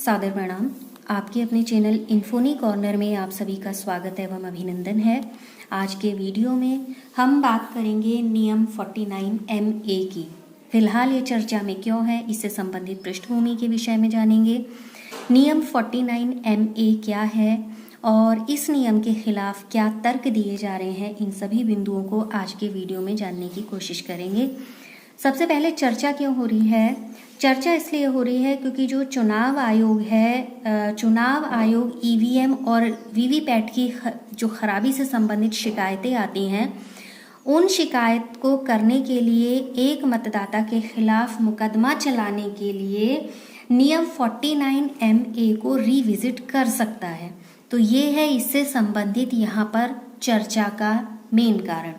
सादर प्रणाम। आपके अपने चैनल इन्फोनी कॉर्नर में आप सभी का स्वागत एवं अभिनंदन है। आज के वीडियो में हम बात करेंगे नियम 49MA की। फिलहाल ये चर्चा में क्यों है, इससे संबंधित पृष्ठभूमि के विषय में जानेंगे। नियम 49MA क्या है और इस नियम के खिलाफ क्या तर्क दिए जा रहे हैं, इन सभी बिंदुओं को आज के वीडियो में जानने की कोशिश करेंगे। सबसे पहले चर्चा क्यों हो रही है? चर्चा इसलिए हो रही है क्योंकि जो चुनाव आयोग है, चुनाव आयोग ईवीएम और वीवीपैट की जो खराबी से संबंधित शिकायतें आती हैं, उन शिकायत को करने के लिए एक मतदाता के खिलाफ मुकदमा चलाने के लिए नियम 49MA को रिविजिट कर सकता है। तो ये है इससे संबंधित यहाँ पर चर्चा का मेन कारण।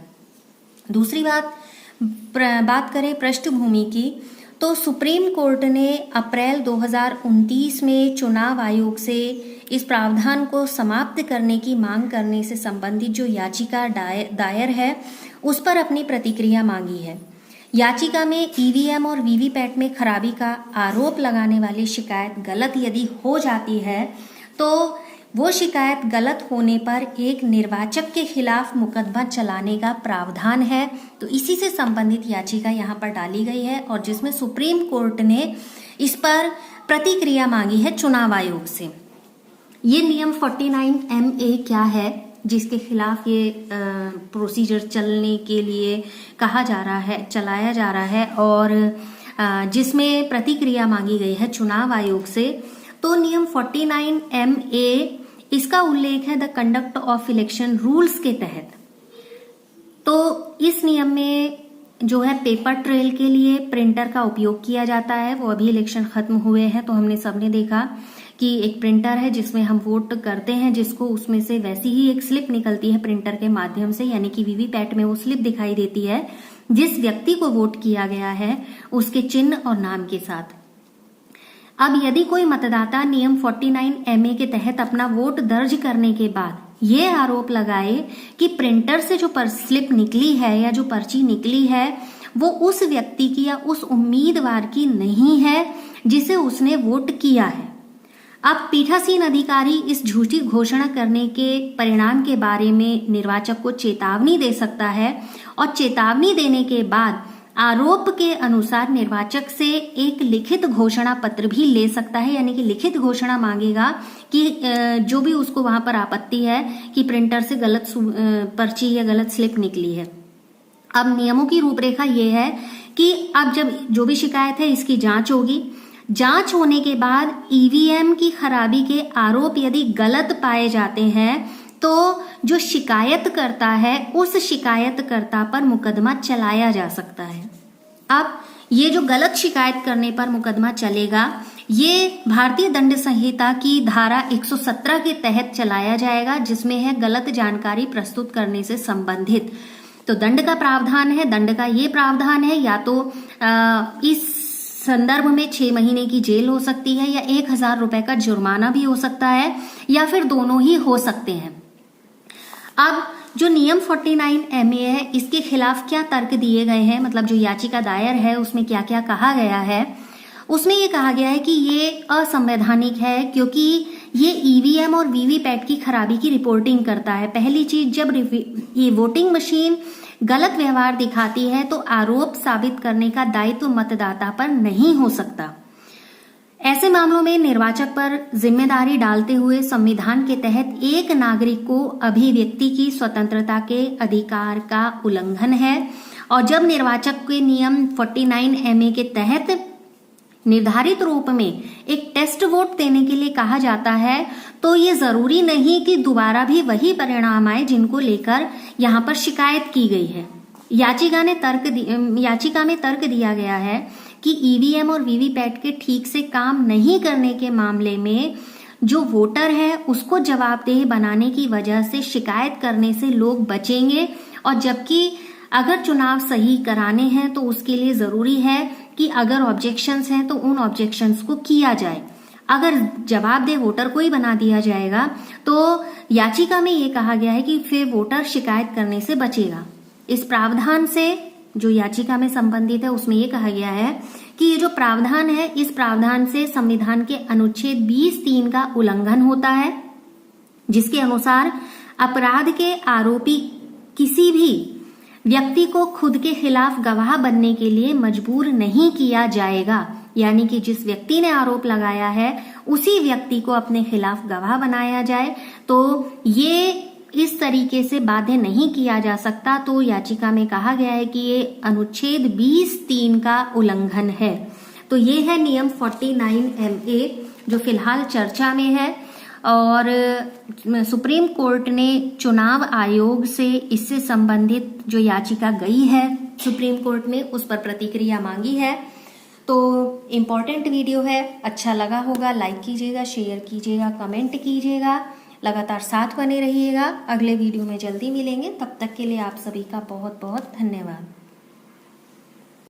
दूसरी बात करें पृष्ठभूमि की, तो सुप्रीम कोर्ट ने अप्रैल 2029 में चुनाव आयोग से इस प्रावधान को समाप्त करने की मांग करने से संबंधित जो याचिका दायर है, उस पर अपनी प्रतिक्रिया मांगी है। याचिका में ईवीएम और वीवीपैट में खराबी का आरोप लगाने वाली शिकायत गलत यदि हो जाती है तो वो शिकायत गलत होने पर एक निर्वाचक के खिलाफ मुकदमा चलाने का प्रावधान है। तो इसी से संबंधित याचिका यहाँ पर डाली गई है और जिसमें सुप्रीम कोर्ट ने इस पर प्रतिक्रिया मांगी है चुनाव आयोग से। ये नियम 49MA क्या है जिसके खिलाफ ये प्रोसीजर चलने के लिए चलाया जा रहा है और जिसमें प्रतिक्रिया मांगी गई है चुनाव आयोग से। तो नियम 49MA इसका उल्लेख है the conduct of election rules के तहत। तो इस नियम में जो है पेपर ट्रेल के लिए प्रिंटर का उपयोग किया जाता है। वो अभी इलेक्शन खत्म हुए हैं तो हमने सबने देखा कि एक प्रिंटर है जिसमें हम वोट करते हैं, जिसको उसमें से वैसी ही एक स्लिप निकलती है प्रिंटर के माध्यम से, यानी कि वीवीपैट में वो स्लिप दिखाई देती है जिस व्यक्ति को वोट किया गया है उसके चिन्ह और नाम के साथ। अब यदि कोई मतदाता नियम 49MA के तहत अपना वोट दर्ज करने के बाद ये आरोप लगाए कि प्रिंटर से जो स्लिप निकली है या जो पर्ची निकली है वो उस व्यक्ति की या उस उम्मीदवार की नहीं है जिसे उसने वोट किया है, अब पीठासीन अधिकारी इस झूठी घोषणा करने के परिणाम के बारे में निर्वाचक को चेतावनी दे सकता है और चेतावनी देने के बाद आरोप के अनुसार निर्वाचक से एक लिखित घोषणा पत्र भी ले सकता है, यानी कि लिखित घोषणा मांगेगा कि जो भी उसको वहां पर आपत्ति है कि प्रिंटर से गलत पर्ची या गलत स्लिप निकली है। अब नियमों की रूपरेखा ये है कि अब जब जो भी शिकायत है इसकी जांच होगी। जांच होने के बाद ईवीएम की खराबी के आरोप यदि गलत पाए जाते हैं तो जो शिकायत करता है उस शिकायतकर्ता पर मुकदमा चलाया जा सकता है। अब ये जो गलत शिकायत करने पर मुकदमा चलेगा ये भारतीय दंड संहिता की धारा 117 के तहत चलाया जाएगा, जिसमें है गलत जानकारी प्रस्तुत करने से संबंधित। तो दंड का प्रावधान है, दंड का ये प्रावधान है या तो इस संदर्भ में 6 महीने की जेल हो सकती है या 1000 रुपए का जुर्माना भी हो सकता है या फिर दोनों ही हो सकते हैं। अब जो नियम 49MA है इसके खिलाफ क्या तर्क दिए गए हैं, मतलब जो याचिका दायर है उसमें क्या क्या कहा गया है। उसमें ये कहा गया है कि ये असंवैधानिक है क्योंकि ये ईवीएम और वीवीपैट की खराबी की रिपोर्टिंग करता है। पहली चीज, जब ये वोटिंग मशीन गलत व्यवहार दिखाती है तो आरोप साबित करने का दायित्व मतदाता पर नहीं हो सकता। ऐसे मामलों में निर्वाचक पर जिम्मेदारी डालते हुए संविधान के तहत एक नागरिक को अभिव्यक्ति की स्वतंत्रता के अधिकार का उल्लंघन है। और जब निर्वाचक के नियम 49MA के तहत निर्धारित रूप में एक टेस्ट वोट देने के लिए कहा जाता है तो ये जरूरी नहीं कि दोबारा भी वही परिणाम आए जिनको लेकर यहाँ पर शिकायत की गई है। याचिका में तर्क दिया गया है कि ईवीएम और वीवीपैट के ठीक से काम नहीं करने के मामले में जो वोटर है उसको जवाबदेह बनाने की वजह से शिकायत करने से लोग बचेंगे, और जबकि अगर चुनाव सही कराने हैं तो उसके लिए जरूरी है कि अगर ऑब्जेक्शंस हैं तो उन ऑब्जेक्शंस को किया जाए। अगर जवाबदेह वोटर को ही बना दिया जाएगा तो याचिका में ये कहा गया है कि फिर वोटर शिकायत करने से बचेगा। इस प्रावधान से जो याचिका में संबंधित है उसमें ये कहा गया है कि ये जो प्रावधान है, इस प्रावधान से संविधान के अनुच्छेद 20(3) का उल्लंघन होता है, जिसके अनुसार अपराध के आरोपी किसी भी व्यक्ति को खुद के खिलाफ गवाह बनने के लिए मजबूर नहीं किया जाएगा। यानी कि जिस व्यक्ति ने आरोप लगाया है उसी व्यक्ति को अपने खिलाफ गवाह बनाया जाए, तो ये इस तरीके से बाध्य नहीं किया जा सकता। तो याचिका में कहा गया है कि ये अनुच्छेद 20(3) का उल्लंघन है। तो ये है नियम 49MA जो फिलहाल चर्चा में है, और सुप्रीम कोर्ट ने चुनाव आयोग से इससे संबंधित जो याचिका गई है सुप्रीम कोर्ट में, उस पर प्रतिक्रिया मांगी है। तो इम्पोर्टेंट वीडियो है, अच्छा लगा होगा लाइक कीजिएगा, शेयर कीजिएगा, कमेंट कीजिएगा, लगातार साथ बने रहिएगा। अगले वीडियो में जल्दी मिलेंगे, तब तक के लिए आप सभी का बहुत बहुत धन्यवाद।